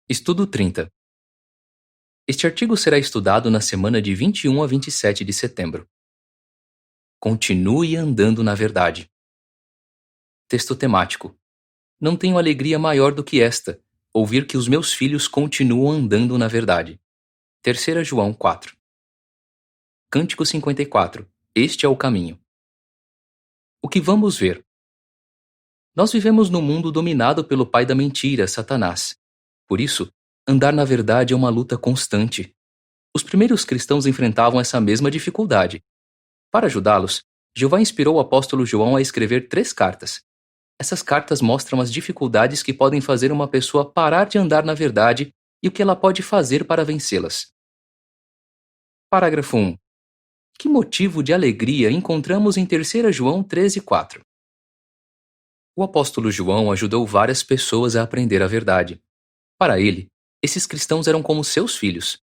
Estudo 30. Este artigo será estudado na semana de 21 a 27 de setembro. Continue andando na verdade. Texto temático. Não tenho alegria maior do que esta, ouvir que os meus filhos continuam andando na verdade. 3 João 4. Cântico 54. Este é o caminho. O que vamos ver? Nós vivemos num mundo dominado pelo pai da mentira, Satanás. Por isso, andar na verdade é uma luta constante. Os primeiros cristãos enfrentavam essa mesma dificuldade. Para ajudá-los, Jeová inspirou o apóstolo João a escrever 3 cartas. Essas cartas mostram as dificuldades que podem fazer uma pessoa parar de andar na verdade e o que ela pode fazer para vencê-las. Parágrafo 1. Que motivo de alegria encontramos em 3 João 13:4? O apóstolo João ajudou várias pessoas a aprender a verdade. Para ele, esses cristãos eram como seus filhos.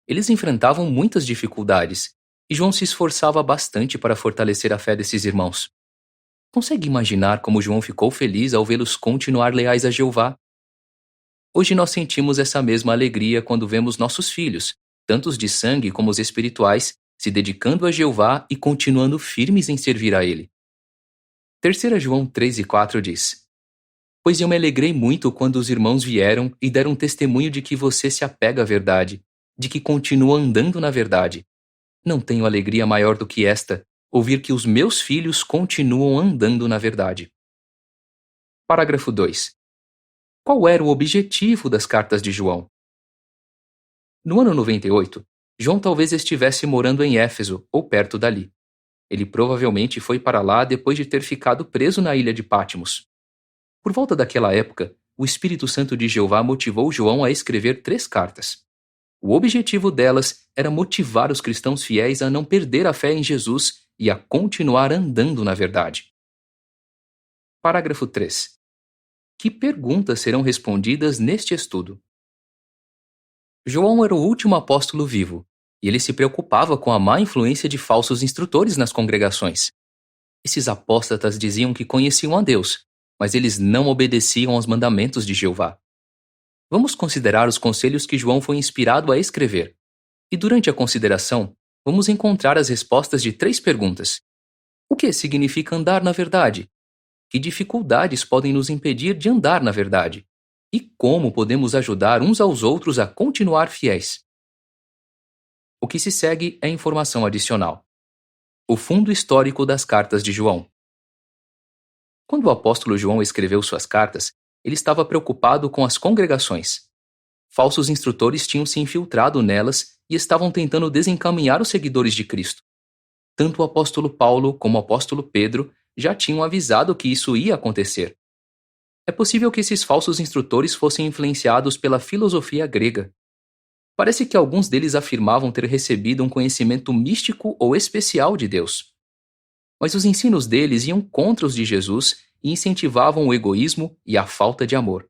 Eles enfrentavam muitas dificuldades, e João se esforçava bastante para fortalecer a fé desses irmãos. Consegue imaginar como João ficou feliz ao vê-los continuar leais a Jeová? Hoje nós sentimos essa mesma alegria quando vemos nossos filhos, tanto os de sangue como os espirituais, se dedicando a Jeová e continuando firmes em servir a Ele. 3 João 3:4 diz: Pois eu me alegrei muito quando os irmãos vieram e deram testemunho de que você se apega à verdade, de que continua andando na verdade. Não tenho alegria maior do que esta, ouvir que os meus filhos continuam andando na verdade. Parágrafo 2. Qual era o objetivo das cartas de João? No ano 98, João talvez estivesse morando em Éfeso ou perto dali. Ele provavelmente foi para lá depois de ter ficado preso na ilha de Patmos. Por volta daquela época, o Espírito Santo de Jeová motivou João a escrever 3 cartas. O objetivo delas era motivar os cristãos fiéis a não perder a fé em Jesus e a continuar andando na verdade. Parágrafo 3. Que perguntas serão respondidas neste estudo? João era o último apóstolo vivo, e ele se preocupava com a má influência de falsos instrutores nas congregações. Esses apóstatas diziam que conheciam a Deus, mas eles não obedeciam aos mandamentos de Jeová. Vamos considerar os conselhos que João foi inspirado a escrever. E durante a consideração, vamos encontrar as respostas de 3 perguntas. O que significa andar na verdade? Que dificuldades podem nos impedir de andar na verdade? E como podemos ajudar uns aos outros a continuar fiéis? O que se segue é informação adicional. O fundo histórico das cartas de João. Quando o apóstolo João escreveu suas cartas, ele estava preocupado com as congregações. Falsos instrutores tinham se infiltrado nelas e estavam tentando desencaminhar os seguidores de Cristo. Tanto o apóstolo Paulo como o apóstolo Pedro já tinham avisado que isso ia acontecer. É possível que esses falsos instrutores fossem influenciados pela filosofia grega. Parece que alguns deles afirmavam ter recebido um conhecimento místico ou especial de Deus. Mas os ensinos deles iam contra os de Jesus e incentivavam o egoísmo e a falta de amor.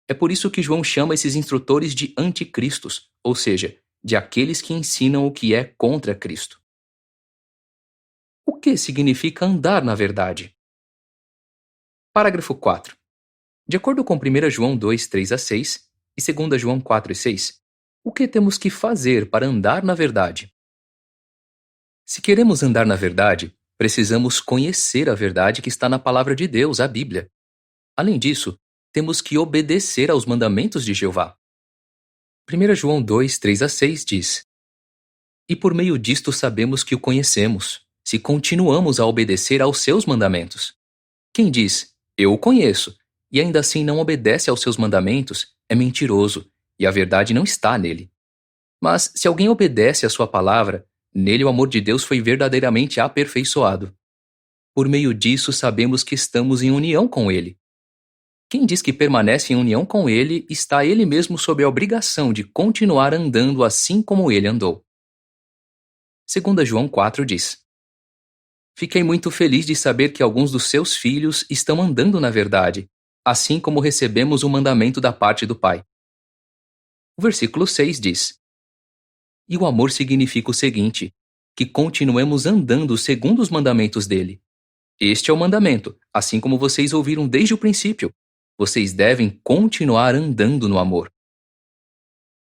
É por isso que João chama esses instrutores de anticristos, ou seja, de aqueles que ensinam o que é contra Cristo. O que significa andar na verdade? Parágrafo 4. De acordo com 1 João 2, 3 a 6 e 2 João 4 e 6, o que temos que fazer para andar na verdade? Se queremos andar na verdade, precisamos conhecer a verdade que está na palavra de Deus, a Bíblia. Além disso, temos que obedecer aos mandamentos de Jeová. 1 João 2, 3 a 6 diz: E por meio disto sabemos que o conhecemos, se continuamos a obedecer aos seus mandamentos. Quem diz, eu o conheço, e ainda assim não obedece aos seus mandamentos, é mentiroso, e a verdade não está nele. Mas se alguém obedece à sua palavra, nele o amor de Deus foi verdadeiramente aperfeiçoado. Por meio disso sabemos que estamos em união com ele. Quem diz que permanece em união com ele está ele mesmo sob a obrigação de continuar andando assim como ele andou. 2 João 4 diz: Fiquei muito feliz de saber que alguns dos seus filhos estão andando na verdade, assim como recebemos o mandamento da parte do Pai. O versículo 6 diz: E o amor significa o seguinte, que continuemos andando segundo os mandamentos dele. Este é o mandamento, assim como vocês ouviram desde o princípio. Vocês devem continuar andando no amor.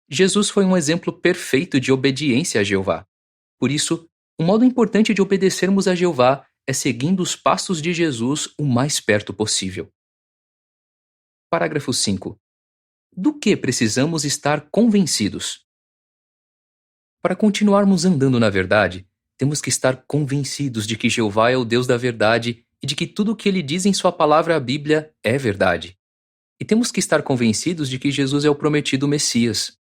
Jesus foi um exemplo perfeito de obediência a Jeová. Por isso, um modo importante de obedecermos a Jeová é seguindo os passos de Jesus o mais perto possível. Parágrafo 5. Do que precisamos estar convencidos? Para continuarmos andando na verdade, temos que estar convencidos de que Jeová é o Deus da verdade e de que tudo o que ele diz em sua palavra, a Bíblia, é verdade. E temos que estar convencidos de que Jesus é o prometido Messias.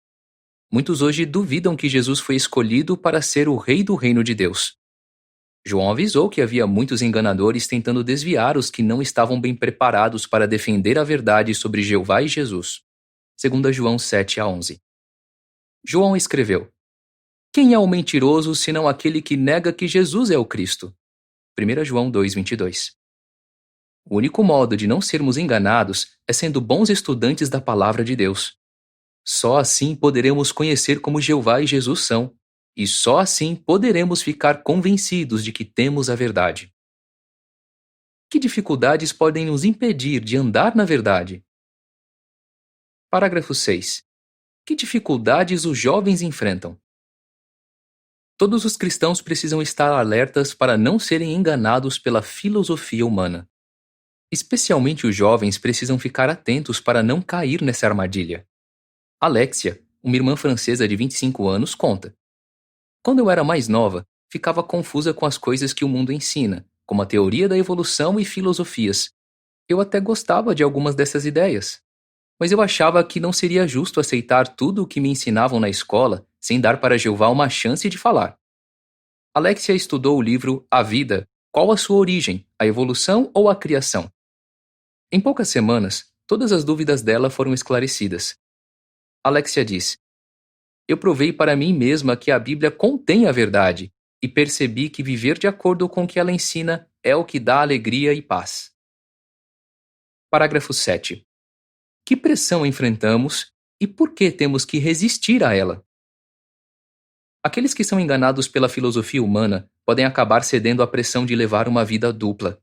Muitos hoje duvidam que Jesus foi escolhido para ser o Rei do Reino de Deus. João avisou que havia muitos enganadores tentando desviar os que não estavam bem preparados para defender a verdade sobre Jeová e Jesus. 2 João 7 a 11. João escreveu: Quem é o mentiroso senão aquele que nega que Jesus é o Cristo? 1 João 2:22. O único modo de não sermos enganados é sendo bons estudantes da palavra de Deus. Só assim poderemos conhecer como Jeová e Jesus são, e só assim poderemos ficar convencidos de que temos a verdade. Que dificuldades podem nos impedir de andar na verdade? Parágrafo 6. Que dificuldades os jovens enfrentam? Todos os cristãos precisam estar alertas para não serem enganados pela filosofia humana. Especialmente os jovens precisam ficar atentos para não cair nessa armadilha. Alexia, uma irmã francesa de 25 anos, conta: Quando eu era mais nova, ficava confusa com as coisas que o mundo ensina, como a teoria da evolução e filosofias. Eu até gostava de algumas dessas ideias, mas eu achava que não seria justo aceitar tudo o que me ensinavam na escola sem dar para Jeová uma chance de falar. Alexia estudou o livro A Vida, Qual a Sua Origem, a Evolução ou a Criação? Em poucas semanas, todas as dúvidas dela foram esclarecidas. Alexia diz: Eu provei para mim mesma que a Bíblia contém a verdade e percebi que viver de acordo com o que ela ensina é o que dá alegria e paz. Parágrafo 7. Que pressão enfrentamos e por que temos que resistir a ela? Aqueles que são enganados pela filosofia humana podem acabar cedendo à pressão de levar uma vida dupla.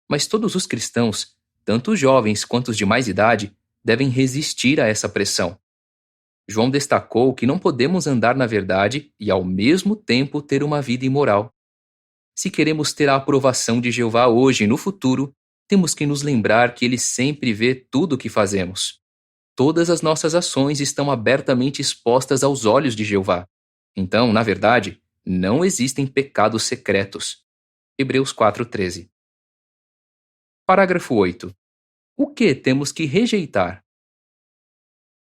Mas todos os cristãos, tanto os jovens quanto os de mais idade, devem resistir a essa pressão. João destacou que não podemos andar na verdade e, ao mesmo tempo, ter uma vida imoral. Se queremos ter a aprovação de Jeová hoje e no futuro, temos que nos lembrar que ele sempre vê tudo o que fazemos. Todas as nossas ações estão abertamente expostas aos olhos de Jeová. Então, na verdade, não existem pecados secretos. Hebreus 4:13. Parágrafo 8. O que temos que rejeitar?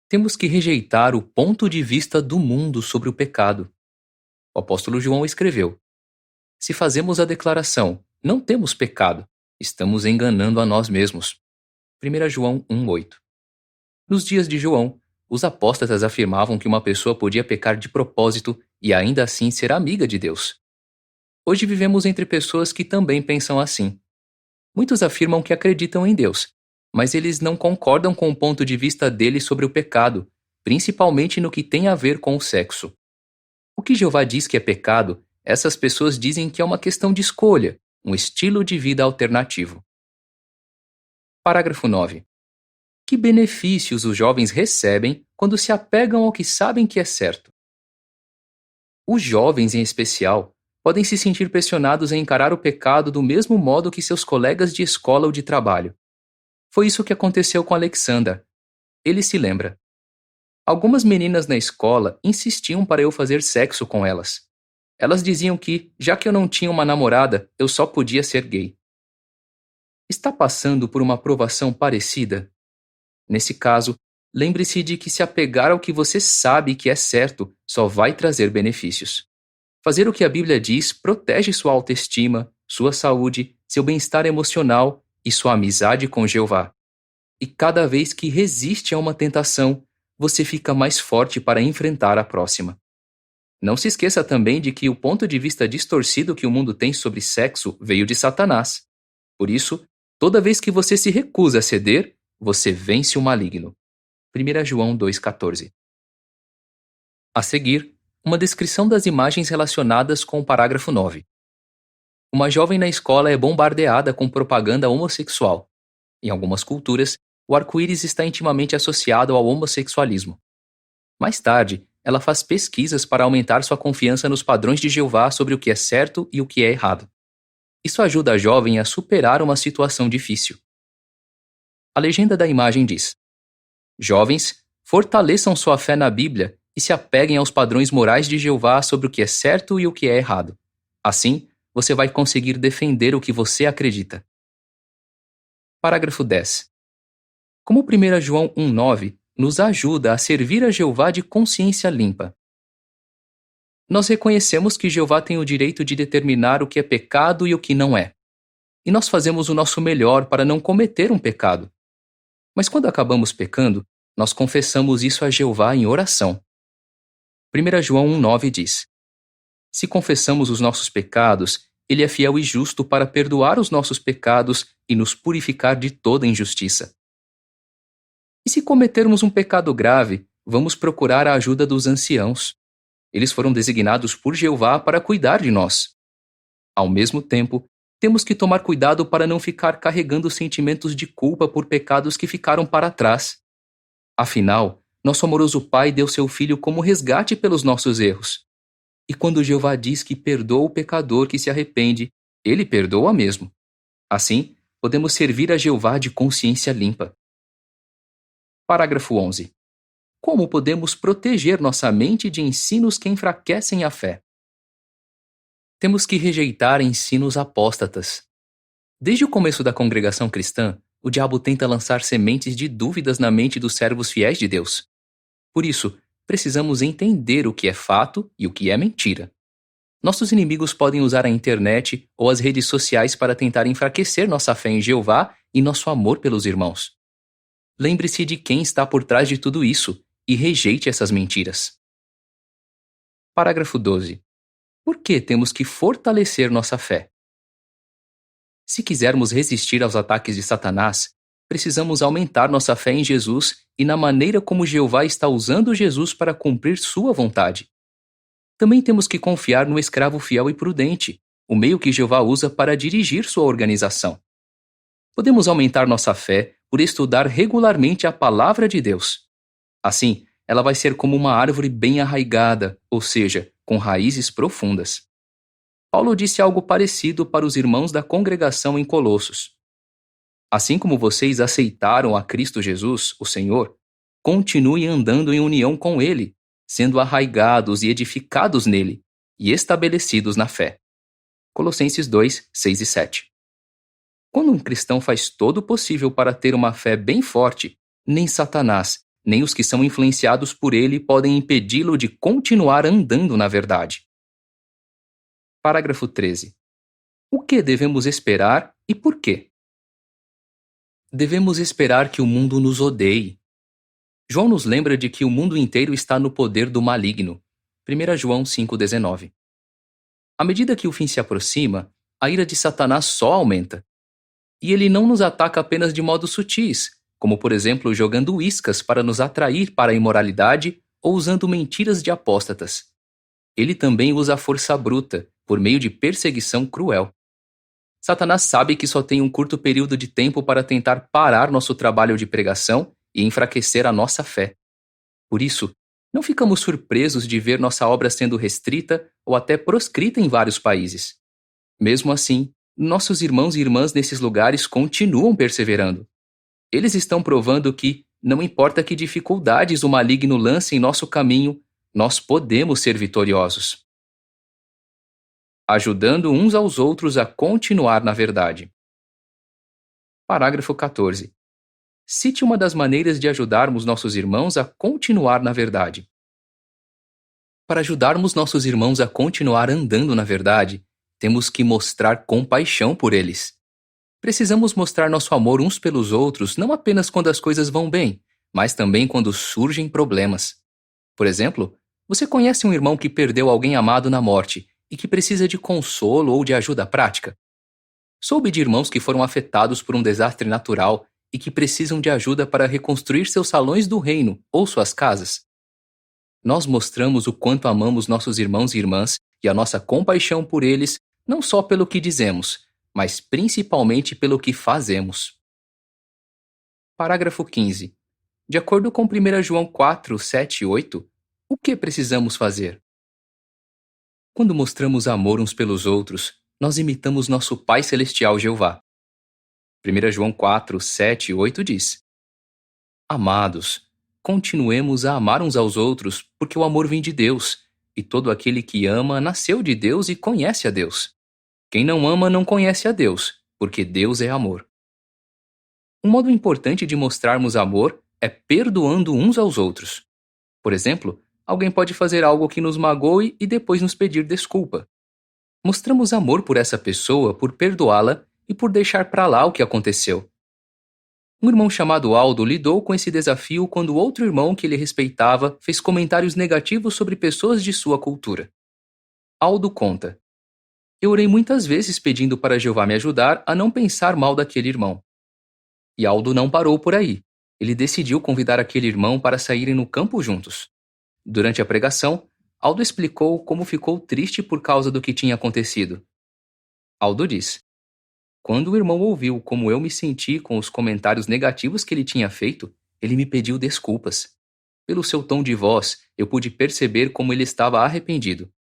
Temos que rejeitar o ponto de vista do mundo sobre o pecado. O apóstolo João escreveu: Se fazemos a declaração, não temos pecado, estamos enganando a nós mesmos. 1 João 1:8. Nos dias de João, os apóstatas afirmavam que uma pessoa podia pecar de propósito e ainda assim ser amiga de Deus. Hoje vivemos entre pessoas que também pensam assim. Muitos afirmam que acreditam em Deus, mas eles não concordam com o ponto de vista dele sobre o pecado, principalmente no que tem a ver com o sexo. O que Jeová diz que é pecado, essas pessoas dizem que é uma questão de escolha, um estilo de vida alternativo. Parágrafo 9. Que benefícios os jovens recebem quando se apegam ao que sabem que é certo? Os jovens, em especial, podem se sentir pressionados a encarar o pecado do mesmo modo que seus colegas de escola ou de trabalho. Foi isso que aconteceu com Alexander. Ele se lembra: Algumas meninas na escola insistiam para eu fazer sexo com elas. Elas diziam que, já que eu não tinha uma namorada, eu só podia ser gay. Está passando por uma provação parecida? Nesse caso, lembre-se de que se apegar ao que você sabe que é certo só vai trazer benefícios. Fazer o que a Bíblia diz protege sua autoestima, sua saúde, seu bem-estar emocional e sua amizade com Jeová. E cada vez que resiste a uma tentação, você fica mais forte para enfrentar a próxima. Não se esqueça também de que o ponto de vista distorcido que o mundo tem sobre sexo veio de Satanás. Por isso, toda vez que você se recusa a ceder, você vence o maligno. 1 João 2,14. A seguir, uma descrição das imagens relacionadas com o parágrafo 9. Uma jovem na escola é bombardeada com propaganda homossexual. Em algumas culturas, o arco-íris está intimamente associado ao homossexualismo. Mais tarde, ela faz pesquisas para aumentar sua confiança nos padrões de Jeová sobre o que é certo e o que é errado. Isso ajuda a jovem a superar uma situação difícil. A legenda da imagem diz: Jovens, fortaleçam sua fé na Bíblia e se apeguem aos padrões morais de Jeová sobre o que é certo e o que é errado. Assim, você vai conseguir defender o que você acredita. Parágrafo 10. Como 1 João 1,9 nos ajuda a servir a Jeová de consciência limpa. Nós reconhecemos que Jeová tem o direito de determinar o que é pecado e o que não é. E nós fazemos o nosso melhor para não cometer um pecado. Mas quando acabamos pecando, nós confessamos isso a Jeová em oração. 1 João 1,9 diz: Se confessamos os nossos pecados, Ele é fiel e justo para perdoar os nossos pecados e nos purificar de toda injustiça. E se cometermos um pecado grave, vamos procurar a ajuda dos anciãos. Eles foram designados por Jeová para cuidar de nós. Ao mesmo tempo, temos que tomar cuidado para não ficar carregando sentimentos de culpa por pecados que ficaram para trás. Afinal, nosso amoroso Pai deu seu Filho como resgate pelos nossos erros. E quando Jeová diz que perdoa o pecador que se arrepende, ele perdoa mesmo. Assim, podemos servir a Jeová de consciência limpa. Parágrafo 11. Como podemos proteger nossa mente de ensinos que enfraquecem a fé? Temos que rejeitar ensinos apóstatas. Desde o começo da congregação cristã, o diabo tenta lançar sementes de dúvidas na mente dos servos fiéis de Deus. Por isso, precisamos entender o que é fato e o que é mentira. Nossos inimigos podem usar a internet ou as redes sociais para tentar enfraquecer nossa fé em Jeová e nosso amor pelos irmãos. Lembre-se de quem está por trás de tudo isso e rejeite essas mentiras. Parágrafo 12. Por que temos que fortalecer nossa fé? Se quisermos resistir aos ataques de Satanás, precisamos aumentar nossa fé em Jesus e na maneira como Jeová está usando Jesus para cumprir sua vontade. Também temos que confiar no escravo fiel e prudente, o meio que Jeová usa para dirigir sua organização. Podemos aumentar nossa fé por estudar regularmente a palavra de Deus. Assim, ela vai ser como uma árvore bem arraigada, ou seja, com raízes profundas. Paulo disse algo parecido para os irmãos da congregação em Colossos. Assim como vocês aceitaram a Cristo Jesus, o Senhor, continuem andando em união com Ele, sendo arraigados e edificados nele, e estabelecidos na fé. Colossenses 2, 6 e 7. Quando um cristão faz todo o possível para ter uma fé bem forte, nem Satanás, nem os que são influenciados por ele podem impedi-lo de continuar andando na verdade. Parágrafo 13. O que devemos esperar e por quê? Devemos esperar que o mundo nos odeie. João nos lembra de que o mundo inteiro está no poder do maligno. 1 João 5,19. À medida que o fim se aproxima, a ira de Satanás só aumenta. E ele não nos ataca apenas de modos sutis, como por exemplo jogando iscas para nos atrair para a imoralidade ou usando mentiras de apóstatas. Ele também usa a força bruta, por meio de perseguição cruel. Satanás sabe que só tem um curto período de tempo para tentar parar nosso trabalho de pregação e enfraquecer a nossa fé. Por isso, não ficamos surpresos de ver nossa obra sendo restrita ou até proscrita em vários países. Mesmo assim, nossos irmãos e irmãs nesses lugares continuam perseverando. Eles estão provando que, não importa que dificuldades o maligno lance em nosso caminho, nós podemos ser vitoriosos. Ajudando uns aos outros a continuar na verdade. Parágrafo 14. Cite uma das maneiras de ajudarmos nossos irmãos a continuar na verdade. Para ajudarmos nossos irmãos a continuar andando na verdade, temos que mostrar compaixão por eles. Precisamos mostrar nosso amor uns pelos outros não apenas quando as coisas vão bem, mas também quando surgem problemas. Por exemplo, você conhece um irmão que perdeu alguém amado na morte e que precisa de consolo ou de ajuda prática? Soube de irmãos que foram afetados por um desastre natural e que precisam de ajuda para reconstruir seus salões do reino ou suas casas. Nós mostramos o quanto amamos nossos irmãos e irmãs e a nossa compaixão por eles, não só pelo que dizemos, mas principalmente pelo que fazemos. Parágrafo 15. De acordo com 1 João 4, 7 e 8, o que precisamos fazer? Quando mostramos amor uns pelos outros, nós imitamos nosso Pai Celestial Jeová. 1 João 4, 7 e 8 diz: Amados, continuemos a amar uns aos outros, porque o amor vem de Deus, e todo aquele que ama nasceu de Deus e conhece a Deus. Quem não ama não conhece a Deus, porque Deus é amor. Um modo importante de mostrarmos amor é perdoando uns aos outros. Por exemplo, alguém pode fazer algo que nos magoe e depois nos pedir desculpa. Mostramos amor por essa pessoa por perdoá-la e por deixar para lá o que aconteceu. Um irmão chamado Aldo lidou com esse desafio quando outro irmão que ele respeitava fez comentários negativos sobre pessoas de sua cultura. Aldo conta: Eu orei muitas vezes pedindo para Jeová me ajudar a não pensar mal daquele irmão. E Aldo não parou por aí. Ele decidiu convidar aquele irmão para saírem no campo juntos. Durante a pregação, Aldo explicou como ficou triste por causa do que tinha acontecido. Aldo diz: Quando o irmão ouviu como eu me senti com os comentários negativos que ele tinha feito, ele me pediu desculpas. Pelo seu tom de voz, eu pude perceber como ele estava arrependido.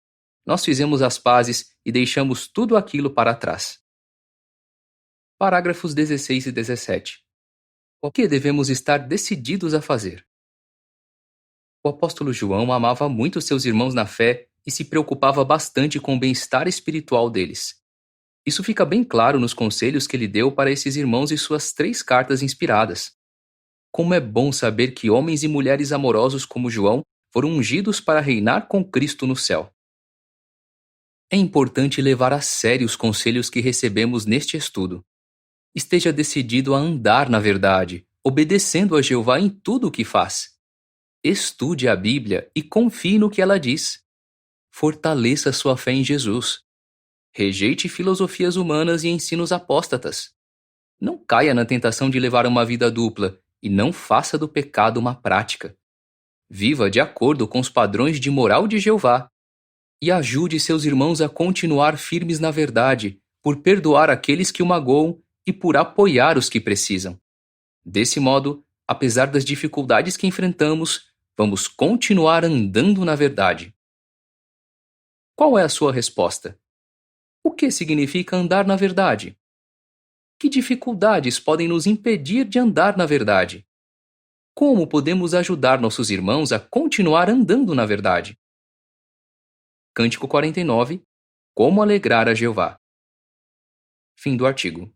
Nós fizemos as pazes e deixamos tudo aquilo para trás. Parágrafos 16 e 17. O que devemos estar decididos a fazer? O apóstolo João amava muito seus irmãos na fé e se preocupava bastante com o bem-estar espiritual deles. Isso fica bem claro nos conselhos que ele deu para esses irmãos em suas 3 cartas inspiradas. Como é bom saber que homens e mulheres amorosos como João foram ungidos para reinar com Cristo no céu. É importante levar a sério os conselhos que recebemos neste estudo. Esteja decidido a andar na verdade, obedecendo a Jeová em tudo o que faz. Estude a Bíblia e confie no que ela diz. Fortaleça sua fé em Jesus. Rejeite filosofias humanas e ensinos apóstatas. Não caia na tentação de levar uma vida dupla e não faça do pecado uma prática. Viva de acordo com os padrões de moral de Jeová. E ajude seus irmãos a continuar firmes na verdade, por perdoar aqueles que o magoam e por apoiar os que precisam. Desse modo, apesar das dificuldades que enfrentamos, vamos continuar andando na verdade. Qual é a sua resposta? O que significa andar na verdade? Que dificuldades podem nos impedir de andar na verdade? Como podemos ajudar nossos irmãos a continuar andando na verdade? Cântico 49. Como alegrar a Jeová. Fim do artigo.